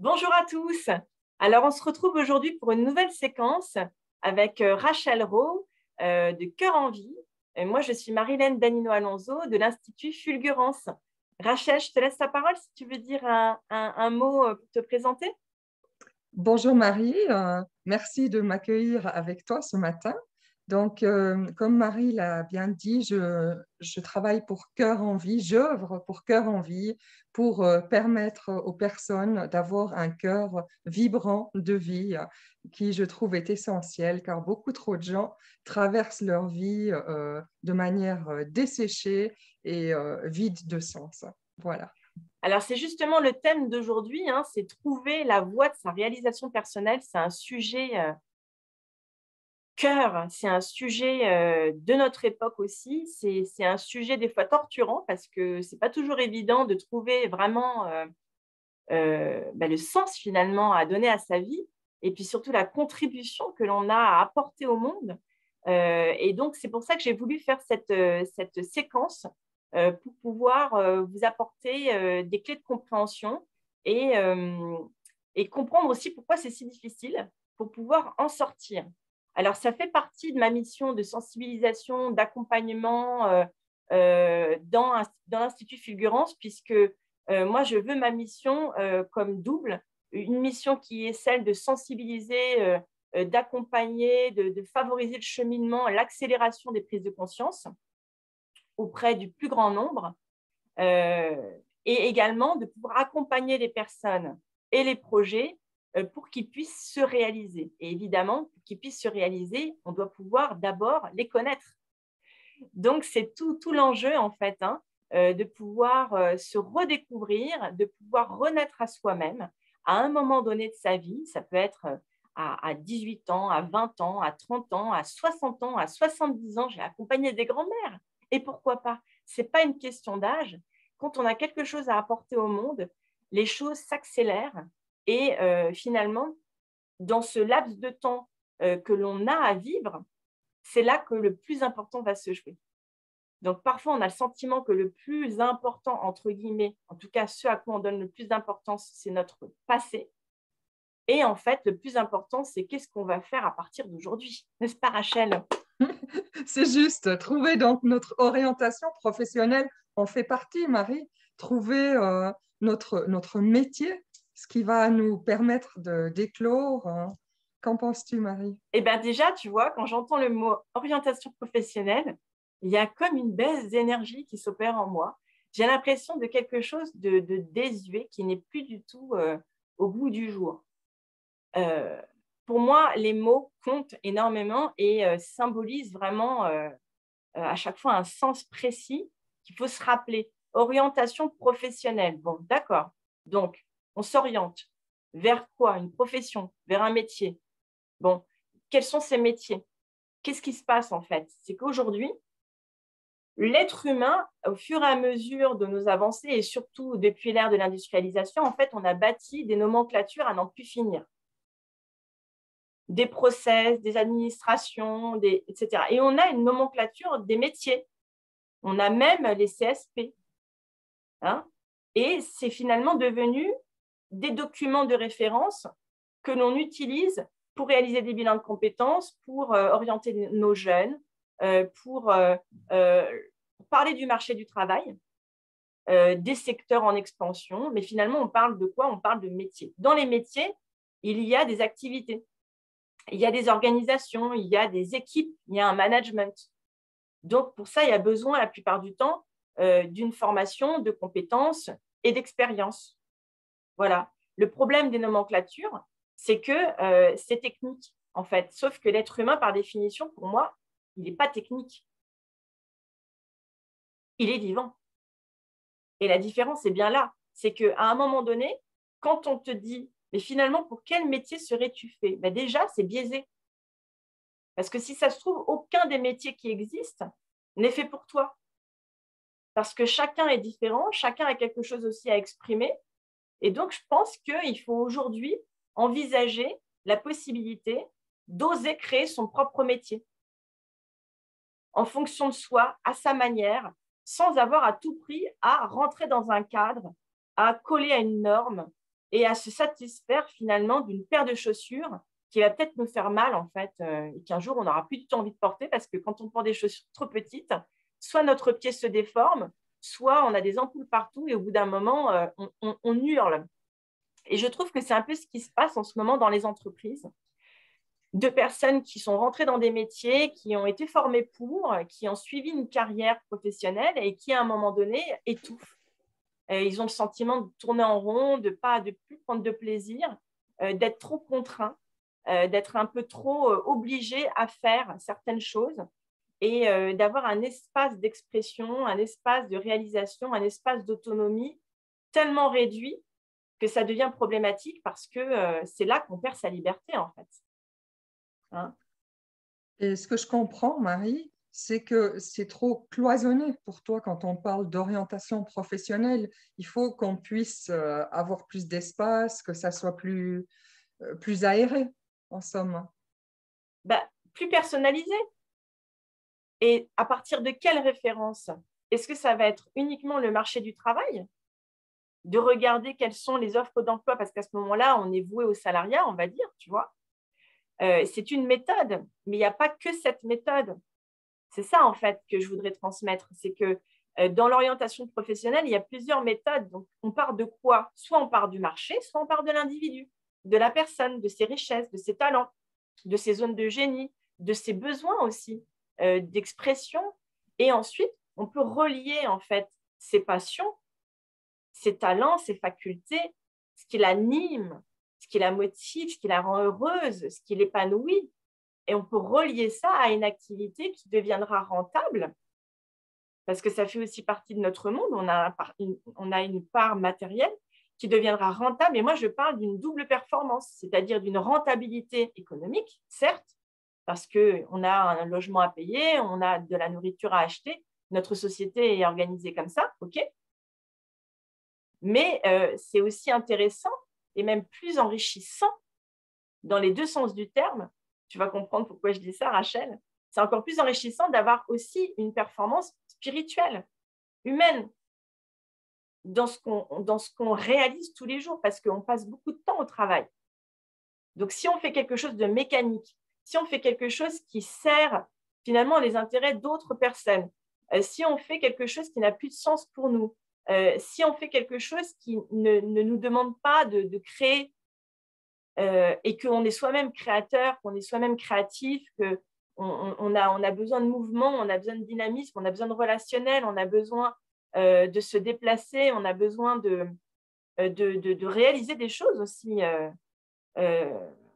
Bonjour à tous. Alors, on se retrouve aujourd'hui pour une nouvelle séquence avec Rachel Rowe de Cœur en Vie. Et moi, je suis Marilène Danino-Alonso de l'Institut Fulgurance. Rachel, je te laisse la parole si tu veux dire un mot pour te présenter. Bonjour Marie, merci de m'accueillir avec toi ce matin. Donc, comme Marie l'a bien dit, je travaille pour Cœur en Vie, j'œuvre pour Cœur en Vie pour permettre aux personnes d'avoir un cœur vibrant de vie qui, je trouve, est essentiel car beaucoup trop de gens traversent leur vie de manière desséchée et vide de sens. Voilà. Alors, c'est justement le thème d'aujourd'hui, hein, c'est trouver la voie de sa réalisation personnelle. C'est un sujet cœur, c'est un sujet de notre époque aussi. C'est un sujet des fois torturant parce que c'est pas toujours évident de trouver vraiment le sens finalement à donner à sa vie et puis surtout la contribution que l'on a à apporter au monde. Et donc, c'est pour ça que j'ai voulu faire cette séquence pour pouvoir vous apporter des clés de compréhension et, euh, et comprendre aussi pourquoi c'est si difficile pour pouvoir en sortir. Alors, ça fait partie de ma mission de sensibilisation, d'accompagnement dans l'Institut Fulgurance, puisque moi, je veux ma mission comme double, une mission qui est celle de sensibiliser, d'accompagner, de favoriser le cheminement, l'accélération des prises de conscience auprès du plus grand nombre, et également de pouvoir accompagner les personnes et les projets pour qu'ils puissent se réaliser. Et évidemment, pour qu'ils puissent se réaliser, on doit pouvoir d'abord les connaître. Donc, c'est tout l'enjeu, en fait, hein, de pouvoir se redécouvrir, de pouvoir renaître à soi-même à un moment donné de sa vie. Ça peut être à 18 ans, à 20 ans, à 30 ans, à 60 ans, à 70 ans. J'ai accompagné des grands-mères. Et pourquoi pas? Ce n'est pas une question d'âge. Quand on a quelque chose à apporter au monde, les choses s'accélèrent. Et finalement, dans ce laps de temps que l'on a à vivre, c'est là que le plus important va se jouer. Donc, parfois, on a le sentiment que le plus important, entre guillemets, en tout cas, ce à quoi on donne le plus d'importance, c'est notre passé. Et en fait, le plus important, c'est qu'est-ce qu'on va faire à partir d'aujourd'hui. N'est-ce pas, Rachel? C'est juste, trouver donc notre orientation professionnelle en fait partie, Marie. Trouver notre métier, ce qui va nous permettre de d'éclore. Qu'en penses-tu, Marie? Eh bien, déjà, tu vois, quand j'entends le mot orientation professionnelle, il y a comme une baisse d'énergie qui s'opère en moi. J'ai l'impression de quelque chose de désuet qui n'est plus du tout au goût du jour. Euh, pour moi, les mots comptent énormément et symbolisent vraiment à chaque fois un sens précis qu'il faut se rappeler. Orientation professionnelle. Bon, d'accord. Donc, on s'oriente vers quoi? Une profession, vers un métier. Bon, quels sont ces métiers? Qu'est-ce qui se passe en fait? C'est qu'aujourd'hui, l'être humain, au fur et à mesure de nos avancées et surtout depuis l'ère de l'industrialisation, en fait, on a bâti des nomenclatures à n'en plus finir. Des process, des administrations, etc. Et on a une nomenclature des métiers. On a même les CSP. Hein, et c'est finalement devenu des documents de référence que l'on utilise pour réaliser des bilans de compétences, pour orienter nos jeunes, pour parler du marché du travail, des secteurs en expansion. Mais finalement, on parle de quoi? On parle de métiers. Dans les métiers, il y a des activités, il y a des organisations, il y a des équipes, il y a un management. Donc, pour ça, il y a besoin, la plupart du temps, d'une formation, de compétences et d'expérience. Voilà. Le problème des nomenclatures, c'est que c'est technique, en fait. Sauf que l'être humain, par définition, pour moi, il n'est pas technique. Il est vivant. Et la différence est bien là. C'est qu'à un moment donné, quand on te dit, mais finalement, pour quel métier serais-tu fait? Ben déjà, c'est biaisé. Parce que si ça se trouve, aucun des métiers qui existent n'est fait pour toi. Parce que chacun est différent, chacun a quelque chose aussi à exprimer. Et donc, je pense qu'il faut aujourd'hui envisager la possibilité d'oser créer son propre métier en fonction de soi, à sa manière, sans avoir à tout prix à rentrer dans un cadre, à coller à une norme et à se satisfaire finalement d'une paire de chaussures qui va peut-être nous faire mal en fait, et qu'un jour on n'aura plus du tout envie de porter parce que quand on porte des chaussures trop petites, soit notre pied se déforme, soit on a des ampoules partout et au bout d'un moment, on hurle. Et je trouve que c'est un peu ce qui se passe en ce moment dans les entreprises, de personnes qui sont rentrées dans des métiers, qui ont été formées pour, qui ont suivi une carrière professionnelle et qui, à un moment donné, étouffent. Ils ont le sentiment de tourner en rond, de plus prendre de plaisir, d'être trop contraints, d'être un peu trop obligés à faire certaines choses et d'avoir un espace d'expression, un espace de réalisation, un espace d'autonomie tellement réduit que ça devient problématique parce que c'est là qu'on perd sa liberté, en fait. Hein? Et ce que je comprends, Marie, c'est que c'est trop cloisonné pour toi quand on parle d'orientation professionnelle. Il faut qu'on puisse avoir plus d'espace, que ça soit plus aéré, en somme. Bah, plus personnalisé. Et à partir de quelle référence? Est-ce que ça va être uniquement le marché du travail? De regarder quelles sont les offres d'emploi, parce qu'à ce moment-là, on est voué au salariat, on va dire, tu vois. C'est une méthode, mais il n'y a pas que cette méthode. C'est ça, en fait, que je voudrais transmettre. C'est que dans l'orientation professionnelle, il y a plusieurs méthodes. Donc, on part de quoi? Soit on part du marché, soit on part de l'individu, de la personne, de ses richesses, de ses talents, de ses zones de génie, de ses besoins aussi, d'expression. Et ensuite, on peut relier, en fait, ses passions, ses talents, ses facultés, ce qui l'anime, ce qui la motive, ce qui la rend heureuse, ce qui l'épanouit. Et on peut relier ça à une activité qui deviendra rentable, parce que ça fait aussi partie de notre monde. On a une part matérielle qui deviendra rentable. Et moi, je parle d'une double performance, c'est-à-dire d'une rentabilité économique, certes, parce qu'on a un logement à payer, on a de la nourriture à acheter. Notre société est organisée comme ça, OK? Mais c'est aussi intéressant et même plus enrichissant dans les deux sens du terme. Tu vas comprendre pourquoi je dis ça, Rachel. C'est encore plus enrichissant d'avoir aussi une performance spirituelle, humaine, dans ce qu'on réalise tous les jours, parce qu'on passe beaucoup de temps au travail. Donc, si on fait quelque chose de mécanique, si on fait quelque chose qui sert finalement les intérêts d'autres personnes, si on fait quelque chose qui n'a plus de sens pour nous, si on fait quelque chose qui ne nous demande pas de créer et qu'on est soi-même créateur, qu'on est soi-même créatif, qu'on a besoin de mouvement, on a besoin de dynamisme, on a besoin de relationnel, on a besoin de se déplacer, on a besoin de réaliser des choses aussi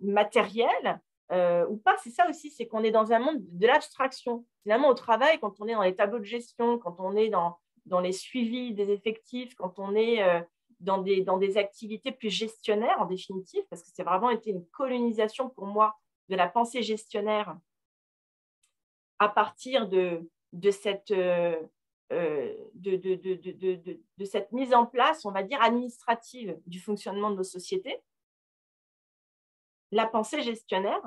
matérielles ou pas. C'est ça aussi, c'est qu'on est dans un monde de l'abstraction. Finalement, au travail, quand on est dans les tableaux de gestion, quand on est dans les suivis des effectifs, quand on est dans des activités plus gestionnaires en définitive, parce que c'est vraiment été une colonisation pour moi de la pensée gestionnaire à partir de cette mise en place, on va dire, administrative du fonctionnement de nos sociétés. La pensée gestionnaire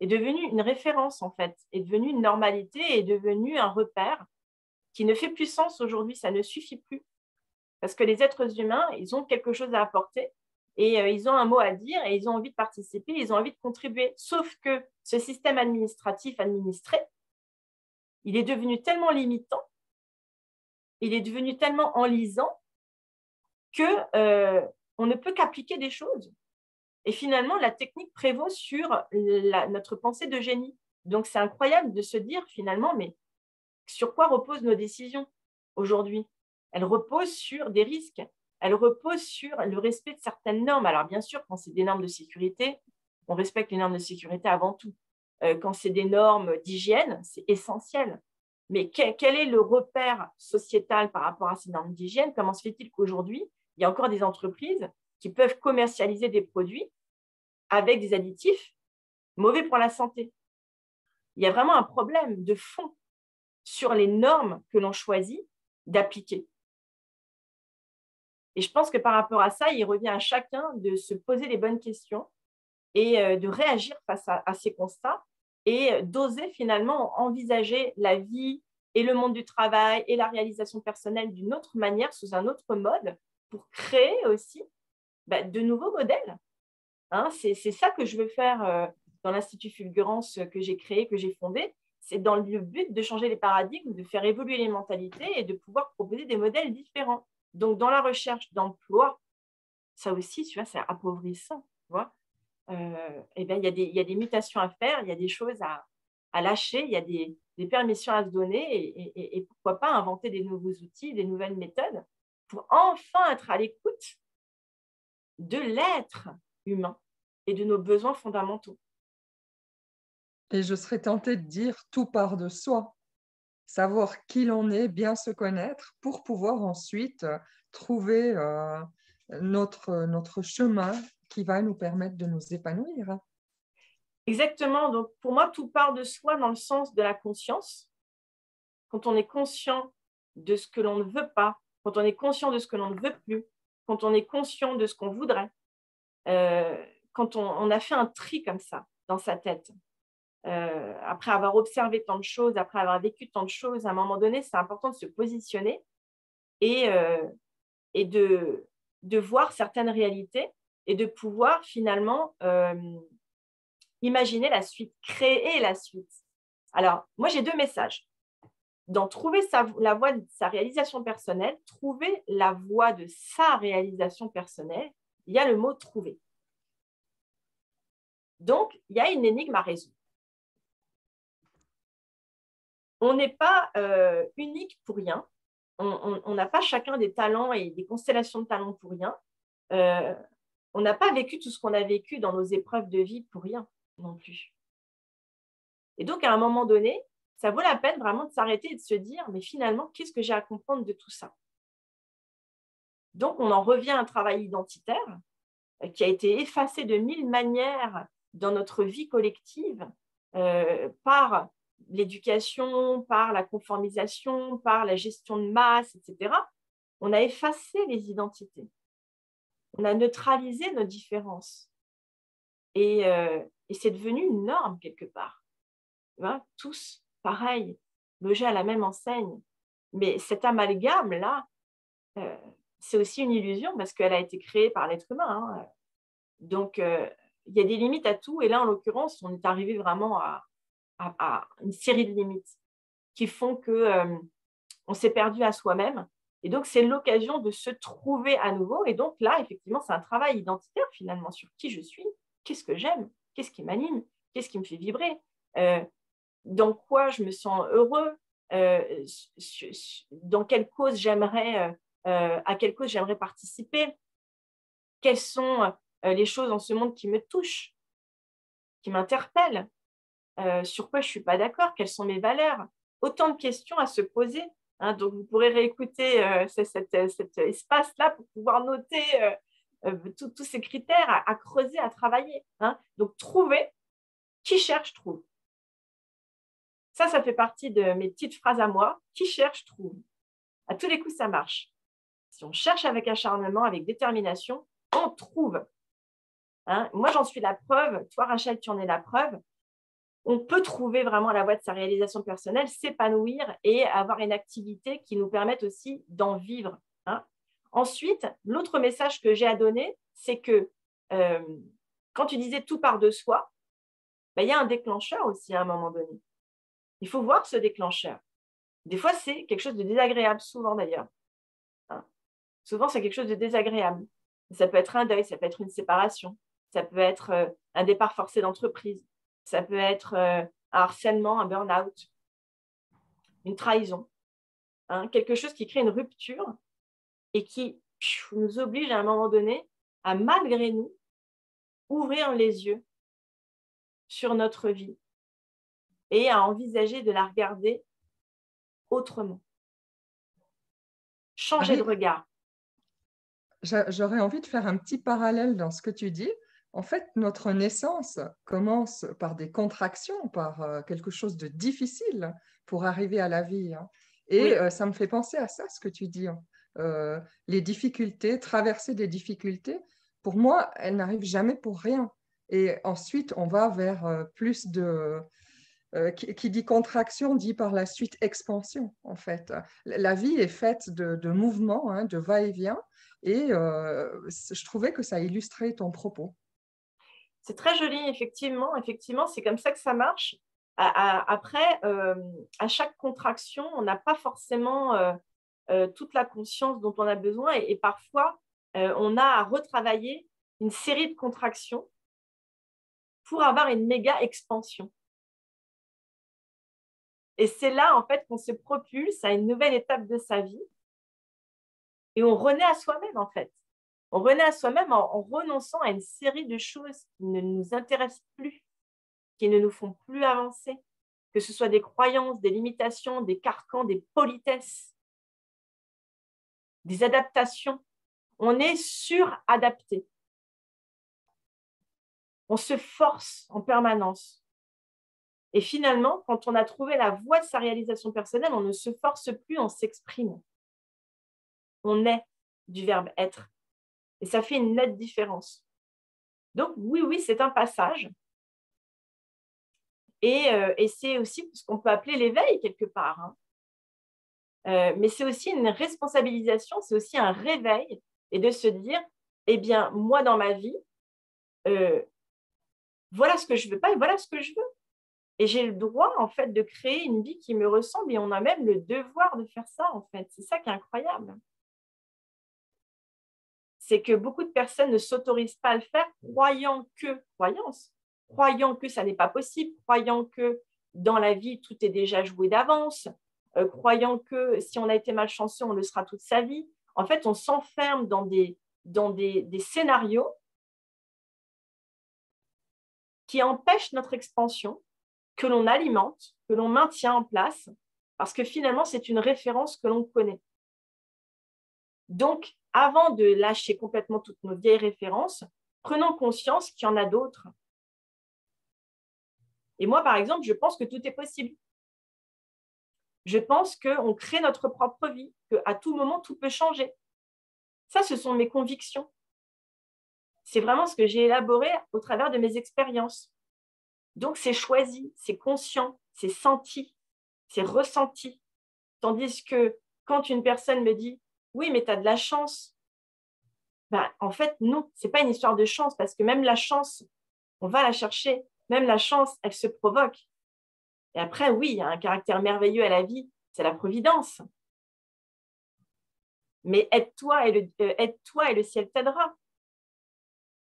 est devenue une référence, en fait, est devenue une normalité, est devenue un repère qui ne fait plus sens aujourd'hui, ça ne suffit plus. Parce que les êtres humains, ils ont quelque chose à apporter et ils ont un mot à dire et ils ont envie de participer, ils ont envie de contribuer. Sauf que ce système administratif administré, il est devenu tellement limitant, il est devenu tellement enlisant qu'on ne peut qu'appliquer des choses. Et finalement, la technique prévaut sur notre pensée de génie. Donc, c'est incroyable de se dire finalement, mais sur quoi reposent nos décisions aujourd'hui? Elles reposent sur des risques. Elles reposent sur le respect de certaines normes. Alors, bien sûr, quand c'est des normes de sécurité, on respecte les normes de sécurité avant tout. Quand c'est des normes d'hygiène, c'est essentiel. Mais quel est le repère sociétal par rapport à ces normes d'hygiène? Comment se fait-il qu'aujourd'hui, il y a encore des entreprises qui peuvent commercialiser des produits avec des additifs mauvais pour la santé? Il y a vraiment un problème de fond sur les normes que l'on choisit d'appliquer. Et je pense que par rapport à ça, il revient à chacun de se poser les bonnes questions et de réagir face à ces constats et d'oser finalement envisager la vie et le monde du travail et la réalisation personnelle d'une autre manière, sous un autre mode, pour créer aussi de nouveaux modèles. Hein. C'est ça que je veux faire dans l'Institut Fulgurance que j'ai créé, que j'ai fondé. C'est dans le but de changer les paradigmes, de faire évoluer les mentalités et de pouvoir proposer des modèles différents. Donc, dans la recherche d'emploi, ça aussi, tu vois, c'est appauvrissant. Tu vois, et ben, il y a des mutations à faire, il y a des choses à lâcher, il y a des permissions à se donner et pourquoi pas inventer des nouveaux outils, des nouvelles méthodes pour enfin être à l'écoute de l'être humain et de nos besoins fondamentaux. Et je serais tentée de dire tout part de soi. Savoir qui l'on est, bien se connaître pour pouvoir ensuite trouver notre chemin qui va nous permettre de nous épanouir. Exactement. Donc, pour moi, tout part de soi dans le sens de la conscience. Quand on est conscient de ce que l'on ne veut pas, quand on est conscient de ce que l'on ne veut plus, quand on est conscient de ce qu'on voudrait, quand on a fait un tri comme ça dans sa tête, après avoir observé tant de choses, après avoir vécu tant de choses, à un moment donné, c'est important de se positionner et de voir certaines réalités et de pouvoir finalement imaginer la suite, créer la suite. Alors, moi, j'ai deux messages. Dans trouver la voie de sa réalisation personnelle, trouver la voie de sa réalisation personnelle, il y a le mot trouver. Donc, il y a une énigme à résoudre. On n'est pas unique pour rien. On n'a pas chacun des talents et des constellations de talents pour rien. On n'a pas vécu tout ce qu'on a vécu dans nos épreuves de vie pour rien non plus. Et donc, à un moment donné, ça vaut la peine vraiment de s'arrêter et de se dire, mais finalement, qu'est-ce que j'ai à comprendre de tout ça? Donc, on en revient à un travail identitaire qui a été effacé de 1000 manières dans notre vie collective par l'éducation, par la conformisation, par la gestion de masse, etc. On a effacé les identités. On a neutralisé nos différences. Et c'est devenu une norme quelque part. Hein, tous pareil, logés à la même enseigne. Mais cet amalgame-là, c'est aussi une illusion parce qu'elle a été créée par l'être humain. Hein. Donc, il y a des limites à tout. Et là, en l'occurrence, on est arrivé vraiment à une série de limites qui font qu'on s'est perdu à soi-même. Et donc, c'est l'occasion de se trouver à nouveau. Et donc, là, effectivement, c'est un travail identitaire finalement sur qui je suis, qu'est-ce que j'aime, qu'est-ce qui m'anime, qu'est-ce qui me fait vibrer, dans quoi je me sens heureux, dans quelle cause j'aimerais, à quelle cause j'aimerais participer, quelles sont les choses dans ce monde qui me touchent, qui m'interpellent, sur quoi je ne suis pas d'accord, quelles sont mes valeurs. Autant de questions à se poser. Hein, donc, vous pourrez réécouter cet espace-là pour pouvoir noter tous ces critères à creuser, à travailler. Hein. Donc, trouver, qui cherche, trouve. Ça fait partie de mes petites phrases à moi. Qui cherche, trouve. À tous les coups, ça marche. Si on cherche avec acharnement, avec détermination, on trouve. Hein. Moi, j'en suis la preuve. Toi, Rachel, tu en es la preuve. On peut trouver vraiment la voie de sa réalisation personnelle, s'épanouir et avoir une activité qui nous permette aussi d'en vivre. Hein. Ensuite, l'autre message que j'ai à donner, c'est que quand tu disais tout part de soi, il y a un déclencheur aussi à un moment donné. Il faut voir ce déclencheur. Des fois, c'est quelque chose de désagréable, souvent d'ailleurs. Hein. Souvent, c'est quelque chose de désagréable. Ça peut être un deuil, ça peut être une séparation, ça peut être un départ forcé d'entreprise, ça peut être un harcèlement, un burn-out, une trahison. Hein. Quelque chose qui crée une rupture et qui nous oblige à un moment donné à, malgré nous, ouvrir les yeux sur notre vie et à envisager de la regarder autrement. Changer de regard. J'aurais envie de faire un petit parallèle dans ce que tu dis. En fait, notre naissance commence par des contractions, par quelque chose de difficile pour arriver à la vie. Hein. Et Oui. Ça me fait penser à ça, ce que tu dis. Les difficultés, traverser des difficultés, pour moi, elles n'arrivent jamais pour rien. Et ensuite, on va vers plus qui dit contraction dit par la suite expansion, en fait. La vie est faite de mouvements, hein, de va-et-vient, et je trouvais que ça illustrait ton propos. C'est très joli, effectivement. Effectivement, c'est comme ça que ça marche. Après, à chaque contraction, on n'a pas forcément toute la conscience dont on a besoin et parfois, on a à retravailler une série de contractions pour avoir une méga expansion. Et c'est là, en fait, qu'on se propulse à une nouvelle étape de sa vie et on renaît à soi-même, en fait. On renaît à soi-même en renonçant à une série de choses qui ne nous intéressent plus, qui ne nous font plus avancer, que ce soit des croyances, des limitations, des carcans, des politesses, des adaptations. On est suradapté. On se force en permanence. Et finalement, quand on a trouvé la voie de sa réalisation personnelle, on ne se force plus, on s'exprime. On est du verbe être. Et ça fait une nette différence. Donc, oui, c'est un passage. Et c'est aussi ce qu'on peut appeler l'éveil quelque part. Hein. Mais c'est aussi une responsabilisation, c'est aussi un réveil et de se dire, eh bien, moi dans ma vie, voilà ce que je veux pas et voilà ce que je veux. Et j'ai le droit, en fait, de créer une vie qui me ressemble et on a même le devoir de faire ça, en fait. C'est ça qui est incroyable. C'est que beaucoup de personnes ne s'autorisent pas à le faire, croyant que ça n'est pas possible, croyant que dans la vie, tout est déjà joué d'avance, croyant que si on a été malchanceux, on le sera toute sa vie. En fait, on s'enferme dans des scénarios qui empêchent notre expansion, que l'on alimente, que l'on maintient en place, parce que finalement, c'est une référence que l'on connaît. Donc, avant de lâcher complètement toutes nos vieilles références, prenons conscience qu'il y en a d'autres. Et moi, par exemple, je pense que tout est possible. Je pense qu'on crée notre propre vie, qu'à tout moment, tout peut changer. Ça, ce sont mes convictions. C'est vraiment ce que j'ai élaboré au travers de mes expériences. Donc, c'est choisi, c'est conscient, c'est senti, c'est ressenti. Tandis que quand une personne me dit « Oui, mais tu as de la chance », ben, en fait, non, ce n'est pas une histoire de chance parce que même la chance, on va la chercher. Même la chance, elle se provoque. Et après, oui, il y a un caractère merveilleux à la vie, c'est la providence. Mais aide-toi et le ciel t'aidera.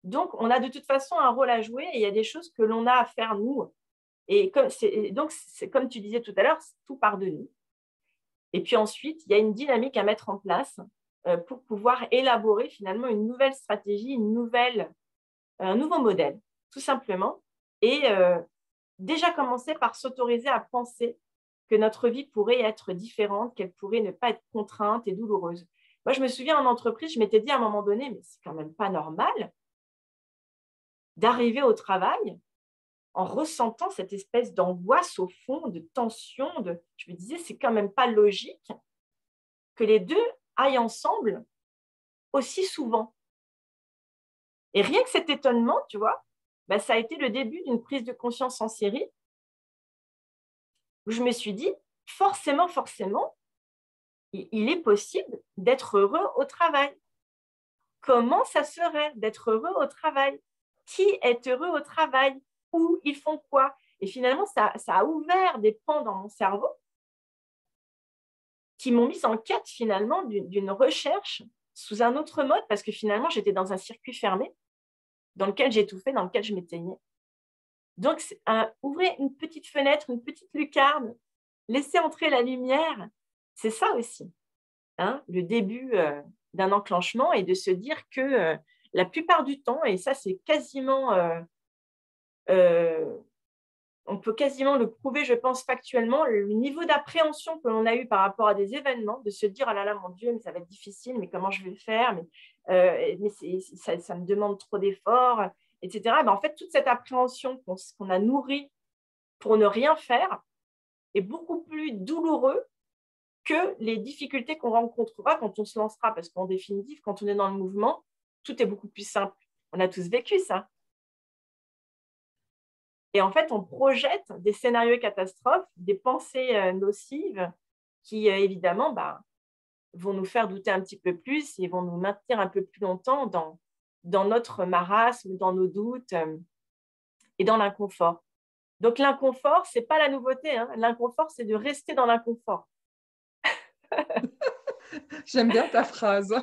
Donc, on a de toute façon un rôle à jouer et il y a des choses que l'on a à faire nous. Et donc, c'est comme tu disais tout à l'heure, tout part de nous. Et puis ensuite, il y a une dynamique à mettre en place pour pouvoir élaborer finalement une nouvelle stratégie, un nouveau modèle, tout simplement. Et déjà commencer par s'autoriser à penser que notre vie pourrait être différente, qu'elle pourrait ne pas être contrainte et douloureuse. Moi, je me souviens en entreprise, je m'étais dit à un moment donné, mais c'est quand même pas normal d'arriver au travail en ressentant cette espèce d'angoisse au fond, de tension. Je me disais, c'est quand même pas logique que les deux aillent ensemble aussi souvent. Et rien que cet étonnement, tu vois, ben, ça a été le début d'une prise de conscience en série où je me suis dit, forcément, il est possible d'être heureux au travail. Comment ça serait d'être heureux au travail? Qui est heureux au travail? Où ils font quoi? Et finalement, ça a ouvert des pans dans mon cerveau qui m'ont mise en quête finalement d'une recherche sous un autre mode parce que finalement, j'étais dans un circuit fermé dans lequel j'étouffais, dans lequel je m'éteignais. Donc, ouvrir une petite fenêtre, une petite lucarne, laisser entrer la lumière, c'est ça aussi, hein, le début d'un enclenchement et de se dire que la plupart du temps, et ça c'est quasiment, on peut quasiment le prouver, je pense factuellement, le niveau d'appréhension que l'on a eu par rapport à des événements, de se dire « Ah là là, mon Dieu, mais ça va être difficile, mais comment je vais le faire, mais ça me demande trop d'efforts, etc. » En fait, toute cette appréhension qu'on a nourrie pour ne rien faire est beaucoup plus douloureux que les difficultés qu'on rencontrera quand on se lancera. Parce qu'en définitive, quand on est dans le mouvement, tout est beaucoup plus simple. On a tous vécu ça. Et en fait, on projette des scénarios catastrophes, des pensées nocives qui, évidemment, vont nous faire douter un petit peu plus et vont nous maintenir un peu plus longtemps dans notre marasme, dans nos doutes et dans l'inconfort. Donc, l'inconfort, ce n'est pas la nouveauté. Hein. L'inconfort, c'est de rester dans l'inconfort. J'aime bien ta phrase.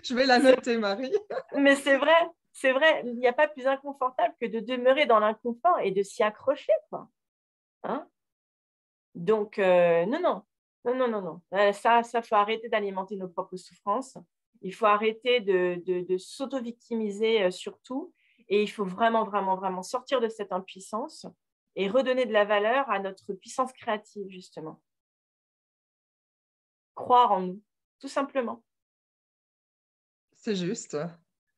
Je vais la noter, Marie. Mais c'est vrai, il n'y a pas plus inconfortable que de demeurer dans l'inconfort et de s'y accrocher, quoi. Hein? Donc, non, non, non, non, non, non. Ça, faut arrêter d'alimenter nos propres souffrances. Il faut arrêter de s'auto-victimiser surtout. Et il faut vraiment, vraiment, vraiment sortir de cette impuissance et redonner de la valeur à notre puissance créative, justement. Croire en nous, tout simplement. C'est juste.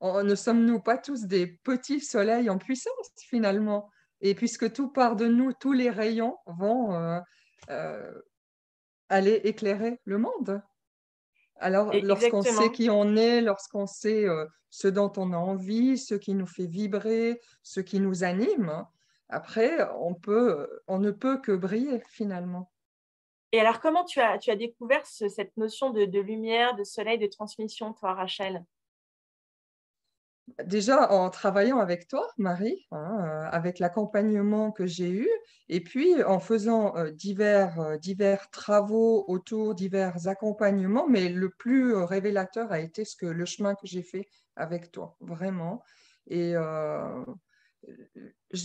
Ne sommes-nous pas tous des petits soleils en puissance, finalement? Et puisque tout part de nous, tous les rayons vont euh, aller éclairer le monde. Alors, lorsqu'on sait Exactement. qui on est, lorsqu'on sait ce dont on a envie, ce qui nous fait vibrer, ce qui nous anime, après, on ne peut que briller, finalement. Et alors, comment tu as découvert cette notion de lumière, de soleil, de transmission, toi, Rachel? Déjà en travaillant avec toi, Marie, hein, avec l'accompagnement que j'ai eu, et puis en faisant divers travaux autour, divers accompagnements, mais le plus révélateur a été le chemin que j'ai fait avec toi, vraiment. Et je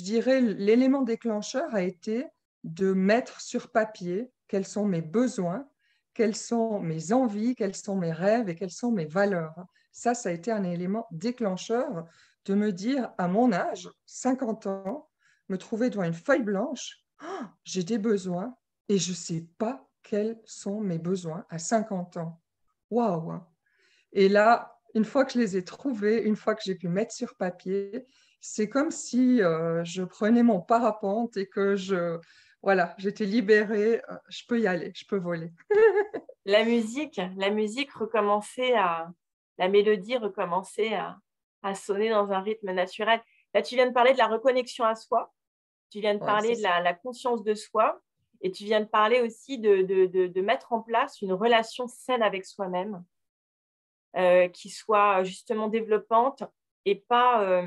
dirais, l'élément déclencheur a été de mettre sur papier quels sont mes besoins, quelles sont mes envies, quels sont mes rêves et quelles sont mes valeurs. Ça a été un élément déclencheur de me dire, à mon âge, 50 ans, me trouver devant une feuille blanche, oh, j'ai des besoins et je ne sais pas quels sont mes besoins à 50 ans. Waouh! Et là, une fois que je les ai trouvés, une fois que j'ai pu mettre sur papier, c'est comme si je prenais mon parapente et que voilà, j'étais libérée, je peux y aller, je peux voler. La musique recommençait la mélodie recommençait à sonner dans un rythme naturel. Là, tu viens de parler de la reconnexion à soi, tu viens de Ouais, c'est parler de ça. la conscience de soi, et tu viens de parler aussi de mettre en place une relation saine avec soi-même, qui soit justement développante et pas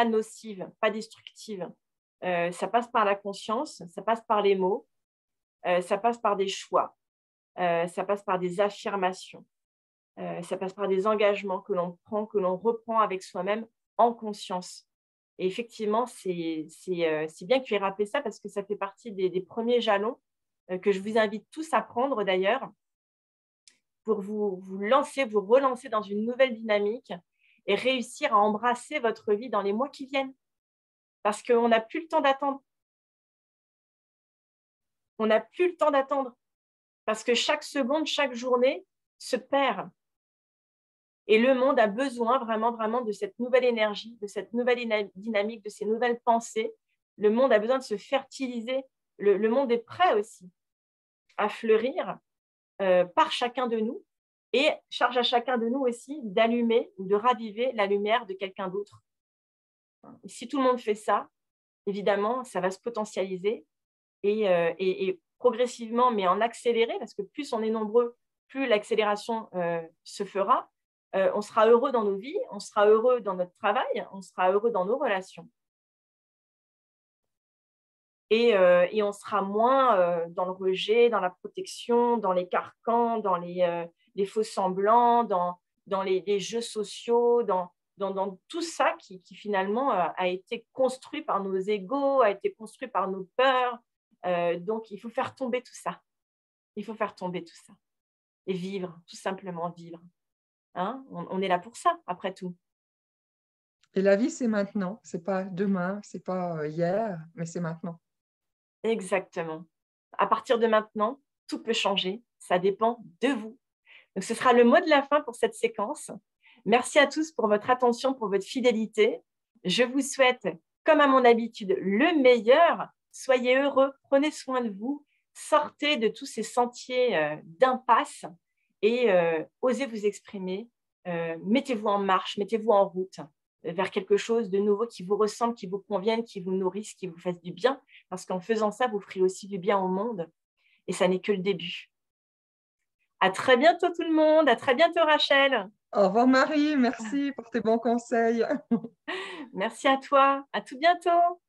nocive, pas destructive. Ça passe par la conscience, ça passe par les mots, ça passe par des choix. Ça passe par des affirmations, ça passe par des engagements que l'on prend, que l'on reprend avec soi-même en conscience. Et effectivement, c'est bien que tu aies rappelé ça parce que ça fait partie des premiers jalons que je vous invite tous à prendre d'ailleurs pour vous lancer, vous relancer dans une nouvelle dynamique et réussir à embrasser votre vie dans les mois qui viennent. Parce qu'on n'a plus le temps d'attendre. On n'a plus le temps d'attendre. Parce que chaque seconde, chaque journée se perd. Et le monde a besoin vraiment, vraiment de cette nouvelle énergie, de cette nouvelle dynamique, de ces nouvelles pensées. Le monde a besoin de se fertiliser. Le monde est prêt aussi à fleurir par chacun de nous et charge à chacun de nous aussi d'allumer ou de raviver la lumière de quelqu'un d'autre. Et si tout le monde fait ça, évidemment, ça va se potentialiser et progressivement, mais en accéléré, parce que plus on est nombreux, plus l'accélération se fera. On sera heureux dans nos vies, on sera heureux dans notre travail, on sera heureux dans nos relations. Et on sera moins dans le rejet, dans la protection, dans les carcans, dans les faux semblants, dans les jeux sociaux, dans tout ça qui finalement a été construit par nos égos, a été construit par nos peurs. Donc, il faut faire tomber tout ça. Il faut faire tomber tout ça. Et vivre, tout simplement vivre. Hein, on est là pour ça, après tout. Et la vie, c'est maintenant. C'est pas demain, c'est pas hier, mais c'est maintenant. Exactement. À partir de maintenant, tout peut changer. Ça dépend de vous. Donc, ce sera le mot de la fin pour cette séquence. Merci à tous pour votre attention, pour votre fidélité. Je vous souhaite, comme à mon habitude, le meilleur. Soyez heureux, prenez soin de vous, sortez de tous ces sentiers d'impasse et osez vous exprimer. Mettez-vous en marche, mettez-vous en route. vers quelque chose de nouveau qui vous ressemble, qui vous convienne, qui vous nourrisse, qui vous fasse du bien. Parce qu'en faisant ça, vous ferez aussi du bien au monde. Et ça n'est que le début. À très bientôt tout le monde. À très bientôt Rachel. Au revoir Marie, merci pour tes bons conseils. Merci à toi. À tout bientôt.